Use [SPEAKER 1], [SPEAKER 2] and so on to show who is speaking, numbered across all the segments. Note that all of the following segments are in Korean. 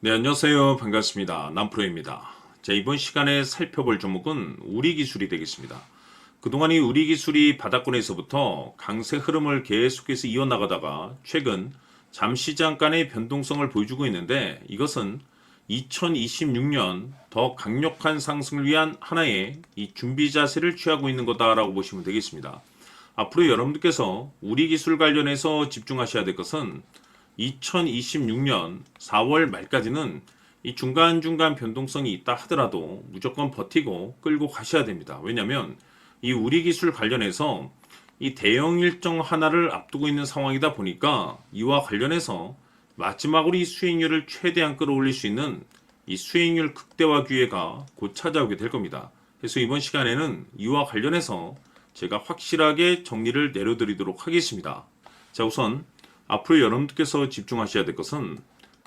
[SPEAKER 1] 네, 안녕하세요. 반갑습니다. 남프로입니다. 자, 이번 시간에 살펴볼 종목은 우리기술이 되겠습니다. 그동안 이 우리기술이 바닥권에서부터 강세 흐름을 계속해서 이어나가다가 최근 잠시 잠깐의 변동성을 보여주고 있는데, 이것은 2026년 더 강력한 상승을 위한 하나의 이 준비 자세를 취하고 있는 거다라고 보시면 되겠습니다. 앞으로 여러분들께서 우리기술 관련해서 집중하셔야 될 것은 2026년 4월 말까지는 이 중간중간 변동성이 있다 하더라도 무조건 버티고 끌고 가셔야 됩니다. 왜냐하면 이 우리기술 관련해서 이 대형 일정 하나를 앞두고 있는 상황이다 보니까 이와 관련해서 마지막으로 이 수익률을 최대한 끌어올릴 수 있는 이 수익률 극대화 기회가 곧 찾아오게 될 겁니다. 그래서 이번 시간에는 이와 관련해서 제가 확실하게 정리를 내려드리도록 하겠습니다. 자, 우선 앞으로 여러분들께서 집중하셔야 될 것은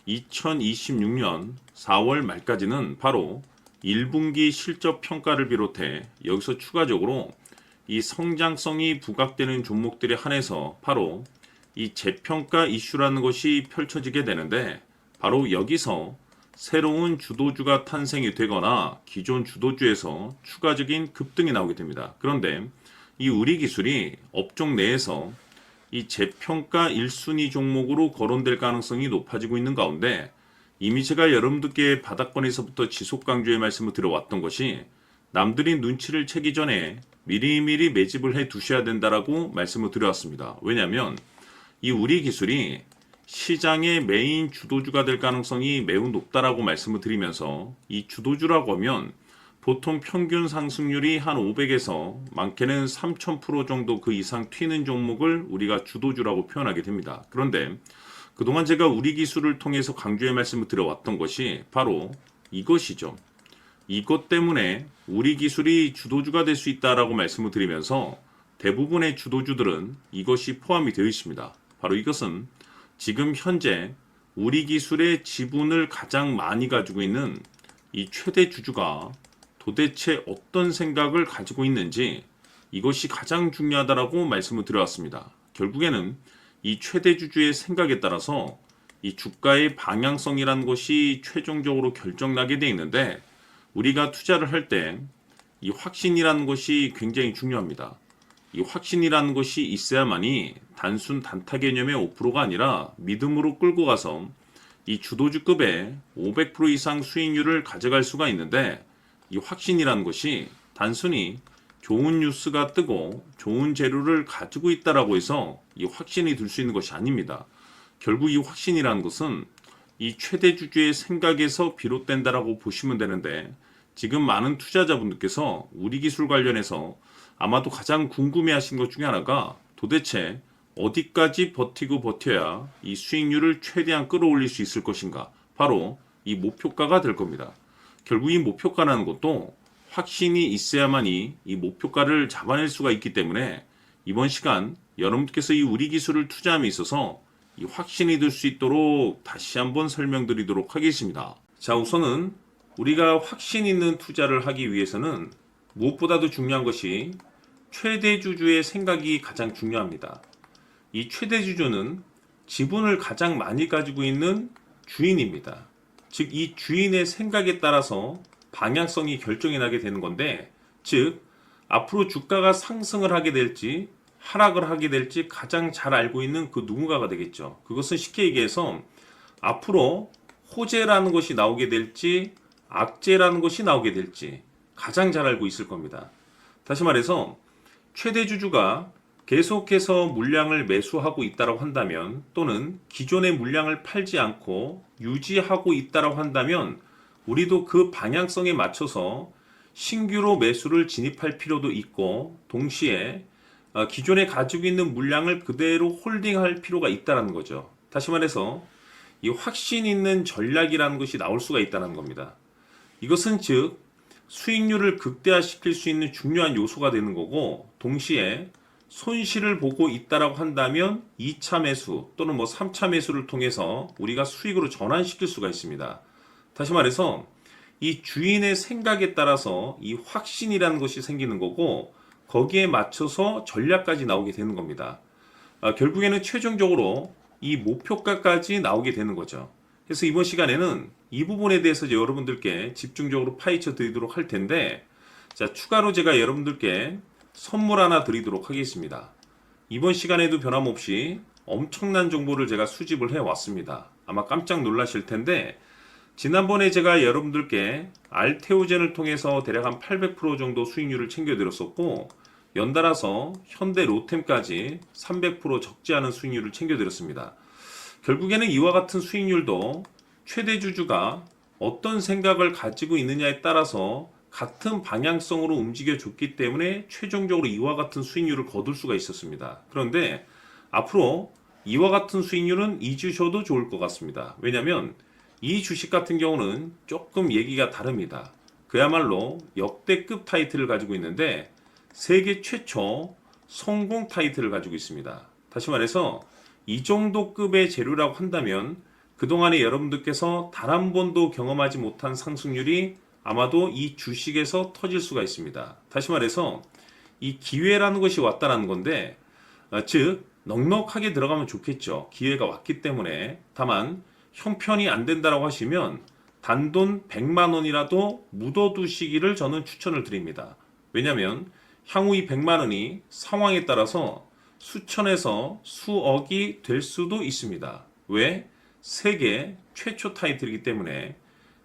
[SPEAKER 1] 2026년 4월 말까지는 바로 1분기 실적 평가를 비롯해 여기서 추가적으로 이 성장성이 부각되는 종목들에 한해서 바로 이 재평가 이슈라는 것이 펼쳐지게 되는데, 바로 여기서 새로운 주도주가 탄생이 되거나 기존 주도주에서 추가적인 급등이 나오게 됩니다. 그런데 이 우리기술이 업종 내에서 이 재평가 1순위 종목으로 거론될 가능성이 높아지고 있는 가운데, 이미 제가 여러분들께 바닥권에서부터 지속 강조의 말씀을 드려왔던 것이 남들이 눈치를 채기 전에 미리미리 매집을 해 두셔야 된다라고 말씀을 드려왔습니다. 왜냐하면 이 우리기술이 시장의 메인 주도주가 될 가능성이 매우 높다라고 말씀을 드리면서, 이 주도주라고 하면 보통 평균 상승률이 한 500에서 많게는 3000% 정도 그 이상 튀는 종목을 우리가 주도주라고 표현하게 됩니다. 그런데 그동안 제가 우리기술을 통해서 강조의 말씀을 드려왔던 것이 바로 이것이죠. 이것 때문에 우리기술이 주도주가 될 수 있다라고 말씀을 드리면서 대부분의 주도주들은 이것이 포함이 되어 있습니다. 바로 이것은 지금 현재 우리기술의 지분을 가장 많이 가지고 있는 이 최대 주주가 도대체 어떤 생각을 가지고 있는지, 이것이 가장 중요하다라고 말씀을 드려왔습니다. 결국에는 이 최대 주주의 생각에 따라서 이 주가의 방향성이라는 것이 최종적으로 결정나게 되어 있는데, 우리가 투자를 할 때 이 확신이라는 것이 굉장히 중요합니다. 이 확신이라는 것이 있어야만이 단순 단타 개념의 5%가 아니라 믿음으로 끌고 가서 이 주도주급의 500% 이상 수익률을 가져갈 수가 있는데, 이 확신이라는 것이 단순히 좋은 뉴스가 뜨고 좋은 재료를 가지고 있다라고 해서 이 확신이 들 수 있는 것이 아닙니다. 결국 이 확신이라는 것은 이 최대 주주의 생각에서 비롯된다라고 보시면 되는데, 지금 많은 투자자분들께서 우리기술 관련해서 아마도 가장 궁금해하신 것 중에 하나가 도대체 어디까지 버티고 버텨야 이 수익률을 최대한 끌어올릴 수 있을 것인가, 바로 이 목표가가 될 겁니다. 결국 이 목표가라는 것도 확신이 있어야만이 이 목표가를 잡아낼 수가 있기 때문에 이번 시간 여러분께서 이 우리기술을 투자함에 있어서 이 확신이 들 수 있도록 다시 한번 설명드리도록 하겠습니다. 자, 우선은 우리가 확신 있는 투자를 하기 위해서는 무엇보다도 중요한 것이 최대 주주의 생각이 가장 중요합니다. 이 최대 주주는 지분을 가장 많이 가지고 있는 주인입니다. 즉, 이 주인의 생각에 따라서 방향성이 결정이 나게 되는 건데, 즉 앞으로 주가가 상승을 하게 될지 하락을 하게 될지 가장 잘 알고 있는 그 누군가가 되겠죠. 그것은 쉽게 얘기해서 앞으로 호재라는 것이 나오게 될지 악재라는 것이 나오게 될지 가장 잘 알고 있을 겁니다. 다시 말해서 최대 주주가 계속해서 물량을 매수하고 있다고 한다면, 또는 기존의 물량을 팔지 않고 유지하고 있다고 한다면, 우리도 그 방향성에 맞춰서 신규로 매수를 진입할 필요도 있고, 동시에 기존에 가지고 있는 물량을 그대로 홀딩할 필요가 있다는 거죠. 다시 말해서 이 확신 있는 전략이라는 것이 나올 수가 있다는 겁니다. 이것은 즉 수익률을 극대화시킬 수 있는 중요한 요소가 되는 거고, 동시에 손실을 보고 있다라고 한다면 2차 매수 또는 3차 매수를 통해서 우리가 수익으로 전환시킬 수가 있습니다. 다시 말해서 이 주인의 생각에 따라서 이 확신이라는 것이 생기는 거고, 거기에 맞춰서 전략까지 나오게 되는 겁니다. 결국에는 최종적으로 이 목표가까지 나오게 되는 거죠. 그래서 이번 시간에는 이 부분에 대해서 이제 여러분들께 집중적으로 파헤쳐 드리도록 할 텐데, 자, 추가로 제가 여러분들께 선물 하나 드리도록 하겠습니다. 이번 시간에도 변함없이 엄청난 정보를 제가 수집을 해 왔습니다. 아마 깜짝 놀라실 텐데, 지난번에 제가 여러분들께 알테오젠을 통해서 대략 한 800% 정도 수익률을 챙겨드렸었고, 연달아서 현대 로템까지 300% 적지 않은 수익률을 챙겨드렸습니다. 결국에는 이와 같은 수익률도 최대 주주가 어떤 생각을 가지고 있느냐에 따라서 같은 방향성으로 움직여줬기 때문에 최종적으로 이와 같은 수익률을 거둘 수가 있었습니다. 그런데 앞으로 이와 같은 수익률은 잊으셔도 좋을 것 같습니다. 왜냐하면 이 주식 같은 경우는 조금 얘기가 다릅니다. 그야말로 역대급 타이틀을 가지고 있는데 세계 최초 성공 타이틀을 가지고 있습니다. 다시 말해서 이 정도 급의 재료라고 한다면 그동안에 여러분들께서 단 한 번도 경험하지 못한 상승률이 아마도 이 주식에서 터질 수가 있습니다. 다시 말해서 이 기회라는 것이 왔다는 건데, 즉 넉넉하게 들어가면 좋겠죠. 기회가 왔기 때문에. 다만 형편이 안 된다라고 하시면 단돈 100만 원이라도 묻어두시기를 저는 추천을 드립니다. 왜냐하면 향후 이 100만 원이 상황에 따라서 수천에서 수억이 될 수도 있습니다. 왜? 세계 최초 타이틀이기 때문에.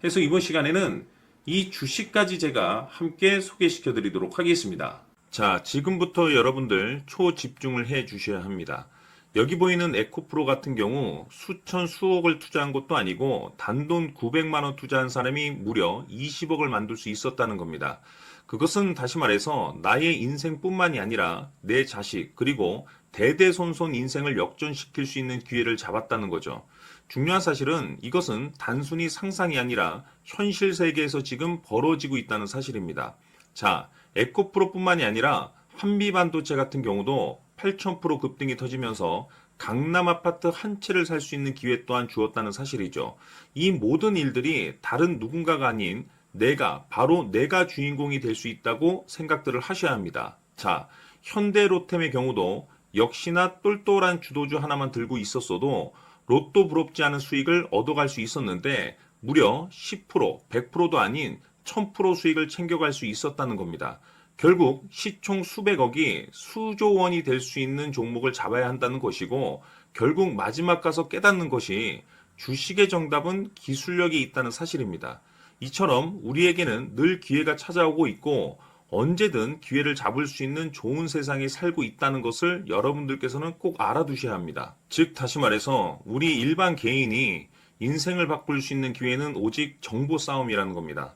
[SPEAKER 1] 해서 이번 시간에는 이 주식까지 제가 함께 소개시켜 드리도록 하겠습니다. 자, 지금부터 여러분들 초집중을 해 주셔야 합니다. 여기 보이는 에코프로 같은 경우 수천 수억을 투자한 것도 아니고 단돈 900만 원 투자한 사람이 무려 20억을 만들 수 있었다는 겁니다. 그것은 다시 말해서 나의 인생뿐만이 아니라 내 자식 그리고 대대손손 인생을 역전시킬 수 있는 기회를 잡았다는 거죠. 중요한 사실은 이것은 단순히 상상이 아니라 현실 세계에서 지금 벌어지고 있다는 사실입니다. 자, 에코프로뿐만이 아니라 한미반도체 같은 경우도 8,000% 급등이 터지면서 강남 아파트 한 채를 살 수 있는 기회 또한 주었다는 사실이죠. 이 모든 일들이 다른 누군가가 아닌 바로 내가 주인공이 될 수 있다고 생각들을 하셔야 합니다. 자, 현대로템의 경우도 역시나 똘똘한 주도주 하나만 들고 있었어도 로또 부럽지 않은 수익을 얻어갈 수 있었는데 무려 10%, 100%도 아닌 1000% 수익을 챙겨갈 수 있었다는 겁니다. 결국 시총 수백억이 수조 원이 될 수 있는 종목을 잡아야 한다는 것이고 결국 마지막 가서 깨닫는 것이 주식의 정답은 기술력이 있다는 사실입니다. 이처럼 우리에게는 늘 기회가 찾아오고 있고 언제든 기회를 잡을 수 있는 좋은 세상에 살고 있다는 것을 여러분들께서는 꼭 알아두셔야 합니다. 즉 다시 말해서 우리 일반 개인이 인생을 바꿀 수 있는 기회는 오직 정보 싸움이라는 겁니다.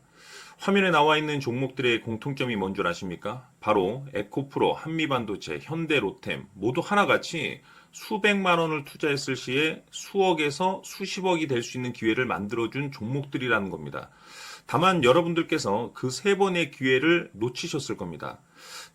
[SPEAKER 1] 화면에 나와 있는 종목들의 공통점이 뭔 줄 아십니까? 바로 에코프로, 한미반도체, 현대로템 모두 하나같이 수백만 원을 투자했을 시에 수억에서 수십억이 될 수 있는 기회를 만들어준 종목들이라는 겁니다. 다만 여러분들께서 그 세 번의 기회를 놓치셨을 겁니다.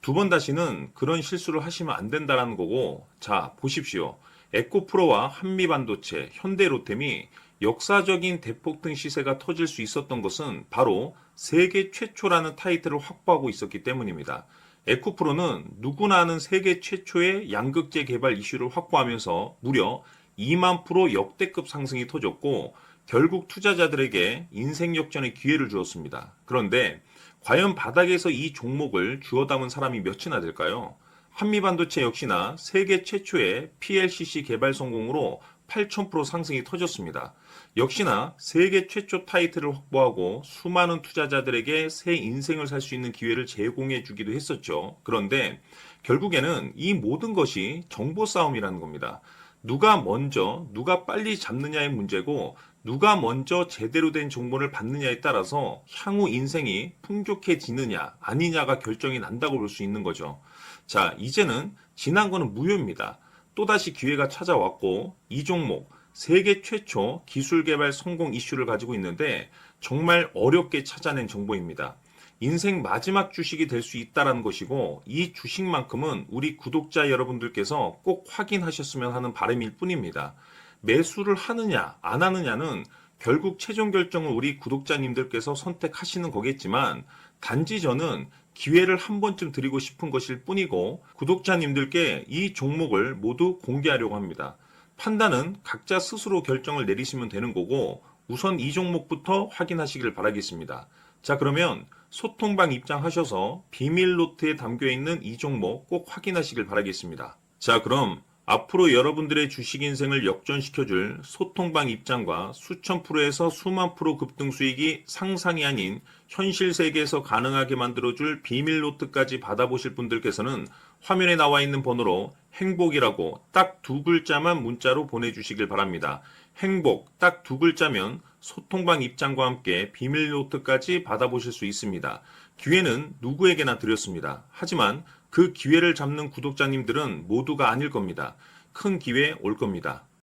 [SPEAKER 1] 두 번 다시는 그런 실수를 하시면 안 된다는 거고, 자, 보십시오. 에코프로와 한미반도체, 현대로템이 역사적인 대폭등 시세가 터질 수 있었던 것은 바로 세계 최초라는 타이틀을 확보하고 있었기 때문입니다. 에코프로는 누구나 아는 세계 최초의 양극재 개발 이슈를 확보하면서 무려 2만 프로 역대급 상승이 터졌고 결국 투자자들에게 인생 역전의 기회를 주었습니다. 그런데 과연 바닥에서 이 종목을 주워 담은 사람이 몇이나 될까요? 한미반도체 역시나 세계 최초의 PLCC 개발 성공으로 8,000% 상승이 터졌습니다. 역시나 세계 최초 타이틀을 확보하고 수많은 투자자들에게 새 인생을 살 수 있는 기회를 제공해 주기도 했었죠. 그런데 결국에는 이 모든 것이 정보 싸움이라는 겁니다. 누가 먼저, 누가 빨리 잡느냐의 문제고 누가 먼저 제대로 된 정보를 받느냐에 따라서 향후 인생이 풍족해지느냐 아니냐가 결정이 난다고 볼 수 있는 거죠. 자, 이제는 지난 거는 무효입니다. 또다시 기회가 찾아왔고 이 종목 세계 최초 기술 개발 성공 이슈를 가지고 있는데 정말 어렵게 찾아낸 정보입니다. 인생 마지막 주식이 될 수 있다는 것이고 이 주식만큼은 우리 구독자 여러분들께서 꼭 확인하셨으면 하는 바람일 뿐입니다. 매수를 하느냐 안 하느냐는 결국 최종 결정을 우리 구독자님들께서 선택하시는 거겠지만 단지 저는 기회를 한 번쯤 드리고 싶은 것일 뿐이고 구독자님들께 이 종목을 모두 공개하려고 합니다. 판단은 각자 스스로 결정을 내리시면 되는 거고
[SPEAKER 2] 우선 이 종목부터 확인하시길 바라겠습니다. 자, 그러면 소통방 입장하셔서 비밀 노트에 담겨 있는 이 종목 꼭 확인하시길 바라겠습니다. 자, 그럼 앞으로 여러분들의 주식 인생을 역전시켜줄 소통방 입장과 수천 프로에서 수만 프로 급등 수익이 상상이 아닌 현실 세계에서 가능하게 만들어줄 비밀 노트까지 받아보실 분들께서는 화면에 나와 있는 번호로 행복이라고 딱 두 글자만 문자로 보내주시길 바랍니다. 행복 딱 두 글자면 소통방 입장과 함께 비밀 노트까지 받아보실 수 있습니다. 기회는 누구에게나 드렸습니다. 하지만 그 기회를 잡는 구독자님들은 모두가 아닐 겁니다. 큰 기회 올 겁니다.